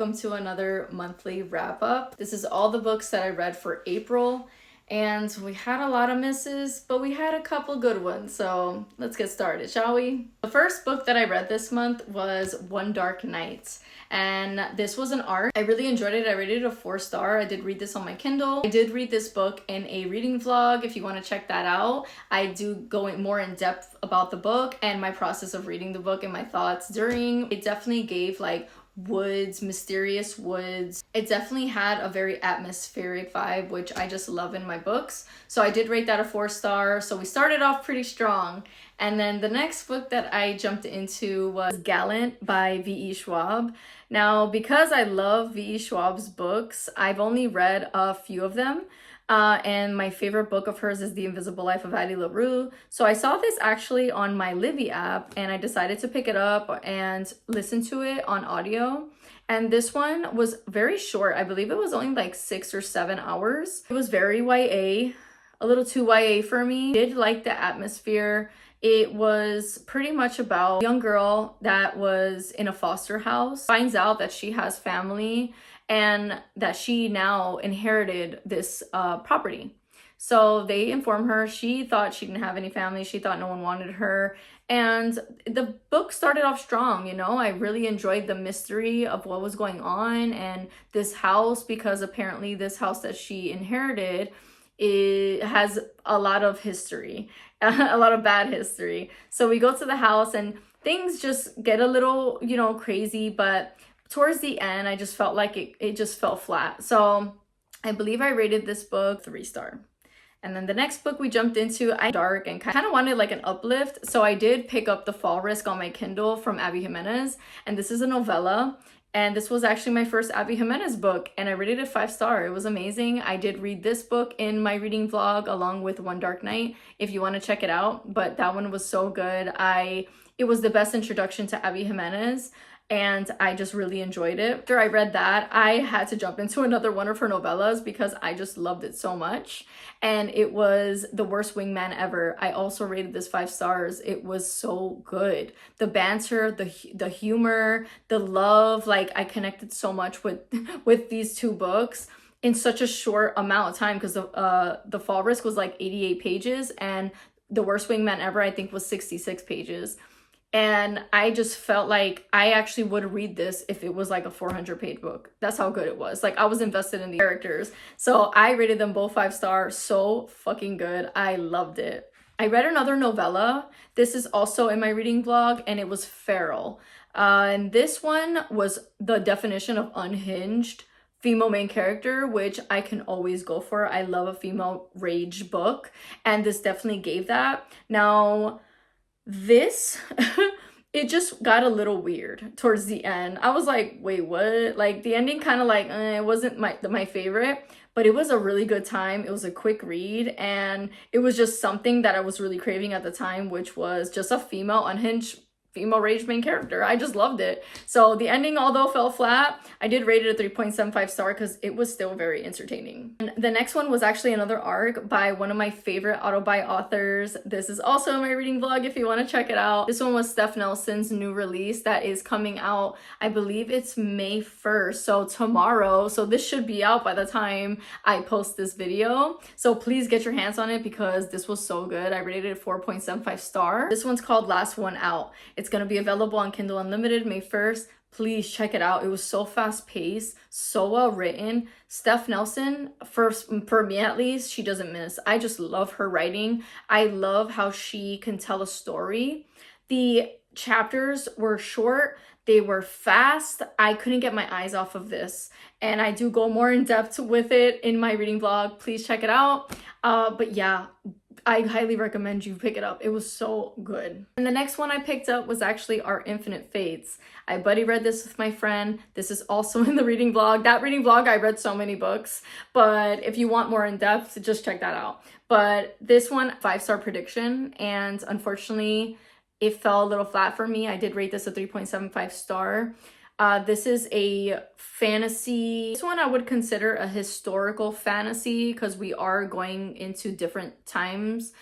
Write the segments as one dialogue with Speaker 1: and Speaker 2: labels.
Speaker 1: welcome to another monthly wrap up. This is all the books that I read for April, and we had a lot of misses, but we had a couple good ones, so let's get started, shall we? The first book that I read this month was One Dark Night, and this was an arc. I really enjoyed it. I rated it a 4-star. I did read this on my Kindle. I did read this book in a reading vlog. If you want to check that out, I do go more in depth about the book and my process of reading the book and my thoughts during. It definitely gave like woods, mysterious woods. It definitely had a very atmospheric vibe, which I just love in my books. So I did rate that a 4-star. So we started off pretty strong. And then the next book that I jumped into was Gallant by V.E. Schwab. Now, because I love V.E. Schwab's books, I've only read a few of them. And my favorite book of hers is The Invisible Life of Addie LaRue. So I saw this actually on my Libby app and I decided to pick it up and listen to it on audio. And this one was very short. I believe it was only like 6 or 7 hours. It was very YA, a little too YA for me. I did like the atmosphere. It was pretty much about a young girl that was in a foster house, finds out that she has family and that she now inherited this property. So they inform her. She thought she didn't have any family. She thought no one wanted her. And the book started off strong, you know. I really enjoyed the mystery of what was going on and this house, because apparently this house that she inherited, it has a lot of history, a lot of bad history. So we go to the house and things just get a little, you know, crazy, but towards the end, I just felt like it just fell flat. So I believe I rated this book 3-star. And then the next book we jumped into, I dark and kind of wanted like an uplift. So I did pick up The Fall Risk on my Kindle from Abby Jimenez. And this is a novella. And this was actually my first Abby Jimenez book, and I rated it 5-star. It was amazing. I did read this book in my reading vlog along with One Dark Night, if you want to check it out. But that one was so good. It was the best introduction to Abby Jimenez, and I just really enjoyed it. After I read that, I had to jump into another one of her novellas because I just loved it so much. And it was The Worst Wingman Ever. I also rated this 5 stars. It was so good. The banter, the humor, the love, like I connected so much with these two books in such a short amount of time, because the Fall Risk was like 88 pages and The Worst Wingman Ever I think was 66 pages. And I just felt like I actually would read this if it was like a 400-page book. That's how good it was. Like I was invested in the characters. So I rated them both 5 stars. So fucking good. I loved it. I read another novella. This is also in my reading vlog, and it was Feral. And this one was the definition of unhinged female main character, which I can always go for. I love a female rage book, and this definitely gave that. Now, this it just got a little weird towards the end. I was like, wait, what? Like the ending kind of like it wasn't my favorite, but it was a really good time. It was a quick read, and it was just something that I was really craving at the time, which was just a female unhinged female rage main character. I just loved it. So the ending, although fell flat, I did rate it a 3.75 star because it was still very entertaining. And the next one was actually another arc by one of my favorite auto-buy authors. This is also in my reading vlog if you want to check it out. This one was Steph Nelson's new release that is coming out, I believe it's May 1st, so tomorrow. So this should be out by the time I post this video. So please get your hands on it because this was so good. I rated it 4.75 star. This one's called Last One Out. It's going to be available on Kindle Unlimited May 1st. Please check it out. It was so fast paced, so well written. Steph Nelson, for me at least, she doesn't miss. I just love her writing. I love how she can tell a story. The chapters were short. They were fast. I couldn't get my eyes off of this. And I do go more in depth with it in my reading vlog. Please check it out. But yeah, I highly recommend you pick it up. It was so good. And the next one I picked up was actually Our Infinite Fates. I buddy read this with my friend. This is also in the reading vlog. That reading vlog, I read so many books, but if you want more in depth, just check that out. But this one, 5-star prediction, and unfortunately, it fell a little flat for me. I did rate this a 3.75 star. This is a fantasy. This one I would consider a historical fantasy because we are going into different times,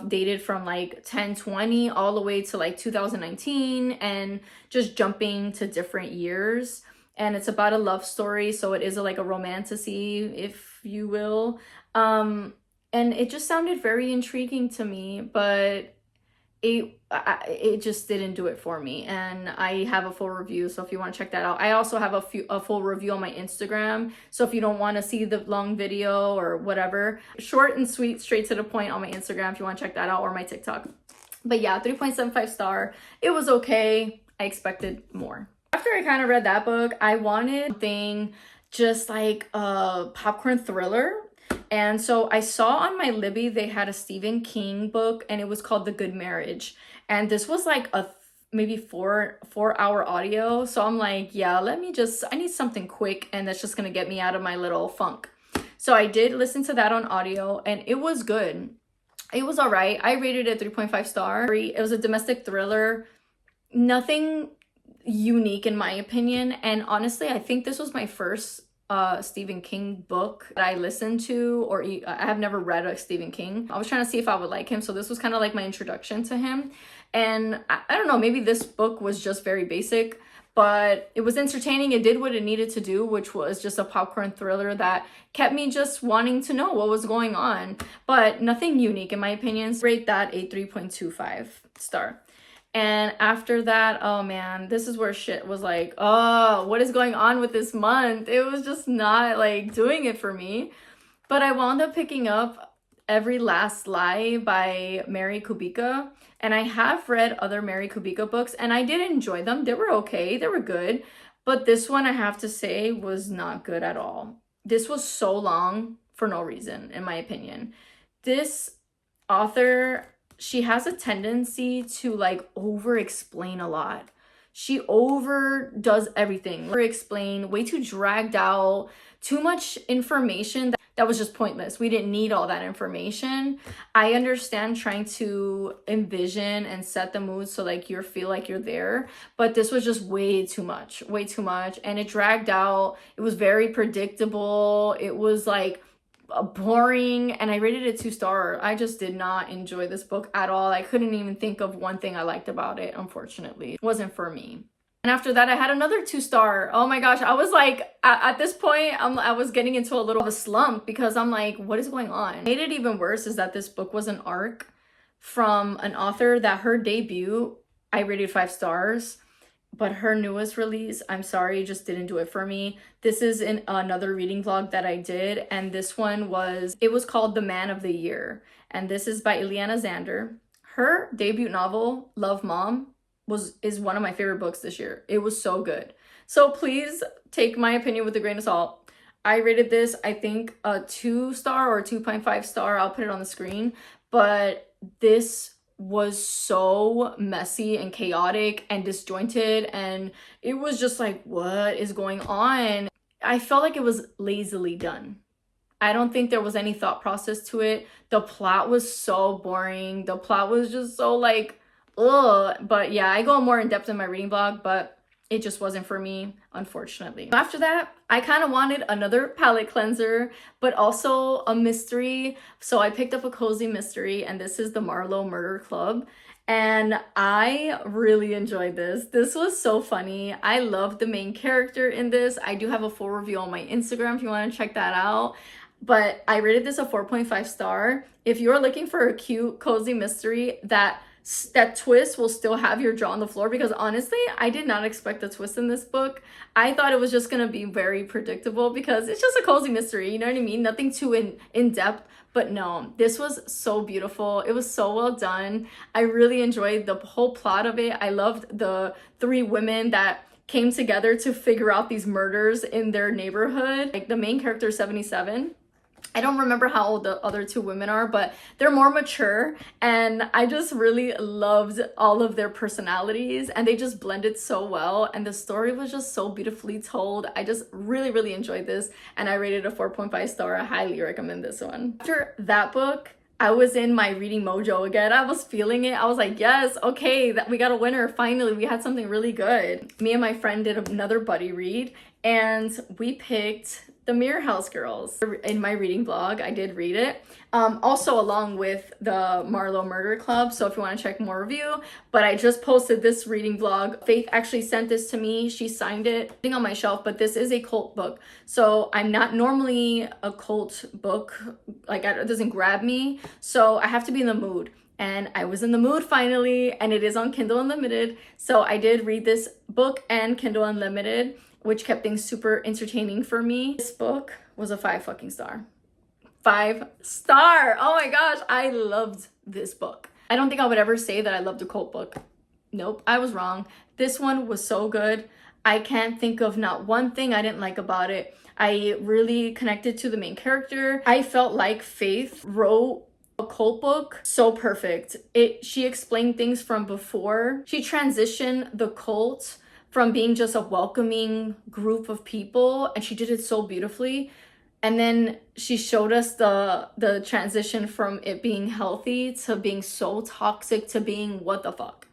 Speaker 1: dated from like 1020 all the way to like 2019 and just jumping to different years. and it's about a love story, so it is like a romantasy, if you will. And it just sounded very intriguing to me, but it just didn't do it for me. And I have a full review, so if you want to check that out. I also have a full review on my Instagram, so if you don't want to see the long video or whatever, short and sweet, straight to the point on my Instagram if you want to check that out, or my TikTok. But yeah, 3.75 star. It was okay. I expected more. After I kind of read that book, I wanted something just like a popcorn thriller. And so I saw on my Libby they had a Stephen King book, and it was called The Good Marriage. And this was like a maybe 4 hour audio. So I'm like, yeah, I need something quick and that's just gonna get me out of my little funk. So I did listen to that on audio, and it was good. It was all right. I rated it 3.5 star. It was a domestic thriller. Nothing unique in my opinion. And honestly, I think this was my first Stephen King book that I listened to, or I have never read a Stephen King. I was trying to see if I would like him, so this was kind of like my introduction to him. And I don't know, maybe this book was just very basic, but it was entertaining. It did what it needed to do, which was just a popcorn thriller that kept me just wanting to know what was going on, but nothing unique in my opinion. Rate that a 3.25 star. And after that, oh man, this is where shit was like, oh, what is going on with this month? It was just not like doing it for me. But I wound up picking up Every Last Lie by Mary Kubica. And I have read other Mary Kubica books, and I did enjoy them. They were okay, they were good. But this one, I have to say, was not good at all. This was so long for no reason, in my opinion. This author, she has a tendency to like over explain a lot. She overdoes everything, over explain, way too dragged out, too much information that was just pointless. We didn't need all that information. I understand trying to envision and set the mood so like you feel like you're there, but this was just way too much, and it dragged out. It was very predictable. It was like boring, and I rated it 2 star. I just did not enjoy this book at all. I couldn't even think of one thing I liked about it. Unfortunately, it wasn't for me. And after that, I had another 2 star. Oh my gosh, I was like, at this point, I was getting into a little of a slump because I'm like, what is going on? What made it even worse is that this book was an arc from an author that her debut, I rated 5 stars. But her newest release, I'm sorry, just didn't do it for me. This is in another reading vlog that I did, and this one was called The Man of the Year, and this is by Ileana Zander. Her debut novel, Love Mom, is one of my favorite books this year. It was so good. So please take my opinion with a grain of salt. I rated this, I think, a 2 star or 2.5 star. I'll put it on the screen, but this was so messy and chaotic and disjointed, and it was just like, what is going on? I felt like it was lazily done. I don't think there was any thought process to it. The plot was so boring. The plot was just so like, ugh. But yeah, I go more in depth in my reading vlog, but it just wasn't for me, unfortunately. After that, I kind of wanted another palette cleanser, but also a mystery. So I picked up a cozy mystery, and this is The Marlowe Murder Club. And I really enjoyed this. This was so funny. I loved the main character in this. I do have a full review on my Instagram if you want to check that out. But I rated this a 4.5 star. If you're looking for a cute, cozy mystery that twist will still have your jaw on the floor, because honestly, I did not expect a twist in this book. I thought it was just gonna be very predictable because it's just a cozy mystery, you know what I mean? Nothing too in depth, but no, this was so beautiful. It was so well done. I really enjoyed the whole plot of it. I loved the 3 women that came together to figure out these murders in their neighborhood. Like the main character is 77. I don't remember how old the other 2 women are, but they're more mature, and I just really loved all of their personalities, and they just blended so well, and the story was just so beautifully told. I just really enjoyed this, and I rated a 4.5 star. I highly recommend this one. After that book, I was in my reading mojo again. I was feeling it. I was like, yes, okay, that we got a winner. Finally, we had something really good. Me and my friend did another buddy read, and we picked The Mirror House Girls. In my reading blog, I did read it. Also along with the Marlowe Murder Club, so if you want to check more review. But I just posted this reading vlog. Faith actually sent this to me. She signed it on my shelf, but this is a cult book. So I'm not normally a cult book, like it doesn't grab me. So I have to be in the mood. And I was in the mood finally, and it is on Kindle Unlimited. So I did read this book and Kindle Unlimited, which kept things super entertaining for me. This book was a 5 fucking star. 5 star. Oh my gosh, I loved this book. I don't think I would ever say that I loved a cult book. Nope, I was wrong. This one was so good. I can't think of not one thing I didn't like about it. I really connected to the main character. I felt like Faith wrote a cult book so perfect. She explained things from before. She transitioned the cult from being just a welcoming group of people, and she did it so beautifully. And then she showed us the transition from it being healthy to being so toxic to being what the fuck.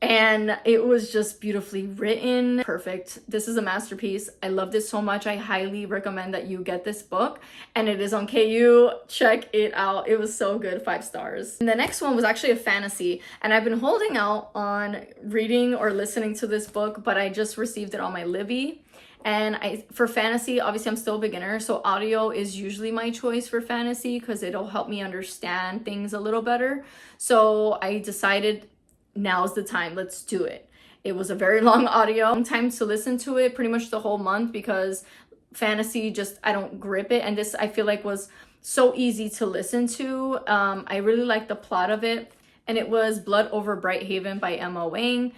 Speaker 1: And it was just beautifully written. Perfect. This is a masterpiece. I loved it so much. I highly recommend that you get this book. And it is on KU. Check it out. It was so good. 5 stars. And the next one was actually a fantasy. And I've been holding out on reading or listening to this book, but I just received it on my Libby. And for fantasy, obviously I'm still a beginner, so audio is usually my choice for fantasy because it'll help me understand things a little better. So I decided now's the time, let's do it. It was a very long audio, time to listen to it, pretty much the whole month, because fantasy just, I don't grip it. And this I feel like was so easy to listen to. I really liked the plot of it. And it was Blood Over Brighthaven by Emma Wang.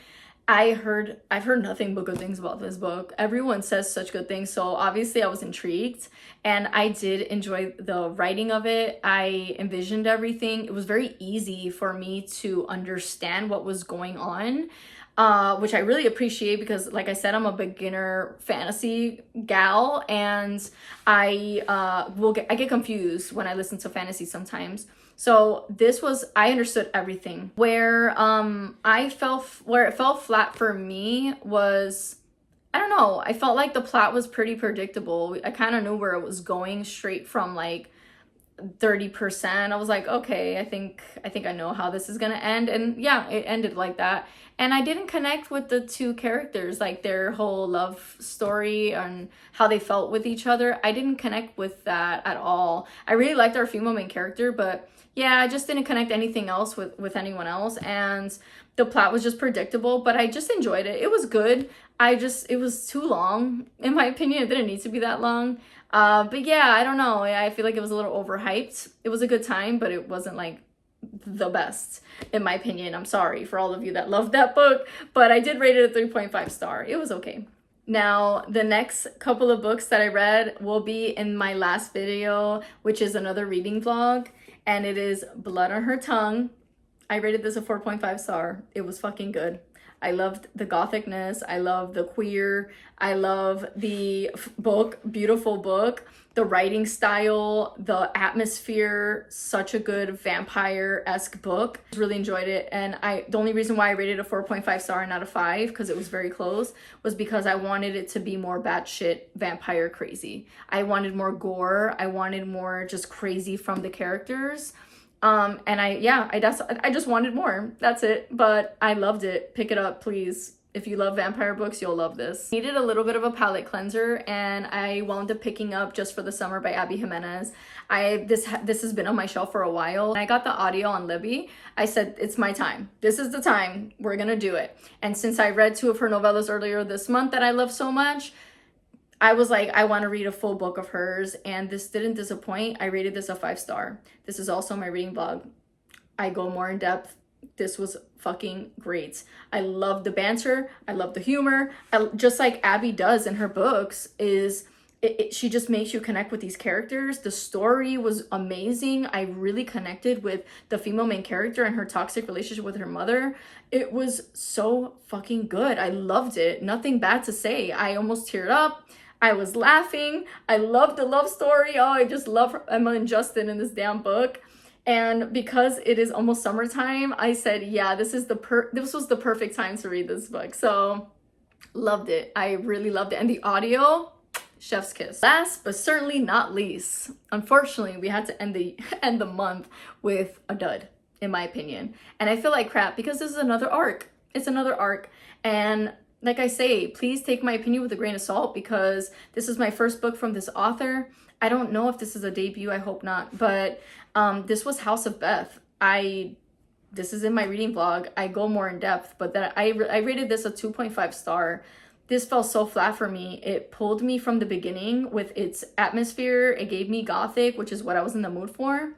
Speaker 1: I've heard nothing but good things about this book. Everyone says such good things, so obviously I was intrigued, and I did enjoy the writing of it. I envisioned everything. It was very easy for me to understand what was going on, which I really appreciate because, like I said, I'm a beginner fantasy gal, and I get confused when I listen to fantasy sometimes. So this was, I understood everything. Where it fell flat for me was, I don't know, I felt like the plot was pretty predictable. I kind of knew where it was going straight from like 30%. I was like, okay, I think I know how this is gonna end. And yeah, it ended like that. And I didn't connect with the 2 characters, like their whole love story and how they felt with each other. I didn't connect with that at all. I really liked our female main character, but yeah, I just didn't connect anything else with anyone else. And the plot was just predictable, but I just enjoyed it. It was good. It was too long. In my opinion, it didn't need to be that long. But yeah, I don't know. I feel like it was a little overhyped. It was a good time, but it wasn't like the best, in my opinion. I'm sorry for all of you that loved that book, but I did rate it a 3.5 star. It was okay. Now, the next couple of books that I read will be in my last video, which is another reading vlog, and it is Blood on Her Tongue. I rated this a 4.5 star. It was fucking good. I loved the gothicness. I love the queer. I love the book, beautiful book, the writing style, the atmosphere, such a good vampire-esque book. Really enjoyed it. And the only reason why I rated a 4.5 star and not a 5, because it was very close, was because I wanted it to be more batshit vampire crazy. I wanted more gore. I wanted more just crazy from the characters. And I just wanted more. That's it. But I loved it. Pick it up, please. If you love vampire books, you'll love this. Needed a little bit of a palate cleanser, and I wound up picking up Just for the Summer by Abby Jimenez. This has been on my shelf for a while. I got the audio on Libby. I said, it's my time. This is the time. We're gonna do it. And since I read 2 of her novellas earlier this month that I love so much, I was like, I want to read a full book of hers, and this didn't disappoint. I rated this a 5 star. This is also my reading blog. I go more in depth. This was fucking great. I love the banter. I love the humor. Just like Abby does in her books, she just makes you connect with these characters. The story was amazing. I really connected with the female main character and her toxic relationship with her mother. It was so fucking good. I loved it. Nothing bad to say. I almost teared up. I was laughing. I loved the love story. Oh, I just love Emma and Justin in this damn book. And because it is almost summertime, I said, yeah, this was the perfect time to read this book. So loved it. I really loved it. And the audio, Chef's Kiss. Last but certainly not least, unfortunately, we had to end the month with a dud, in my opinion. And I feel like crap because this is another arc. It's another arc. And like I say, please take my opinion with a grain of salt because this is my first book from this author. I don't know if this is a debut, I hope not, but this was House of Beth. This is in my reading vlog. I go more in depth, but that I rated this a 2.5 star. This fell so flat for me. It pulled me from the beginning with its atmosphere. It gave me gothic, which is what I was in the mood for.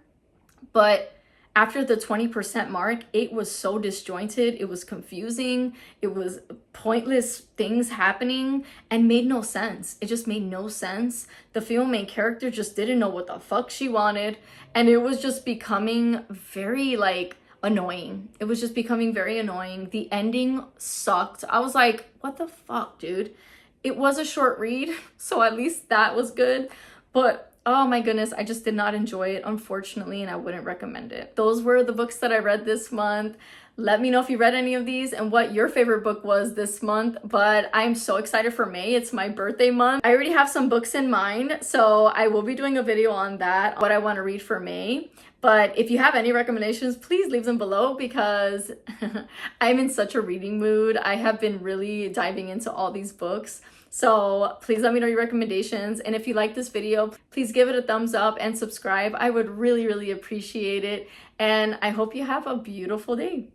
Speaker 1: But after the 20% mark, it was so disjointed. It was confusing. It was pointless things happening and made no sense. It just made no sense. The female main character just didn't know what the fuck she wanted. And it was just becoming very like annoying. It was just becoming very annoying. The ending sucked. I was like, what the fuck, dude? It was a short read, so at least that was good. But oh my goodness, I just did not enjoy it, unfortunately, and I wouldn't recommend it. Those were the books that I read this month. Let me know if you read any of these and what your favorite book was this month. But I'm so excited for May. It's my birthday month. I already have some books in mind, so I will be doing a video on that, what I want to read for May. But if you have any recommendations, please leave them below because I'm in such a reading mood. I have been really diving into all these books. So please let me know your recommendations. And if you like this video, please give it a thumbs up and subscribe. I would really, really appreciate it. And I hope you have a beautiful day.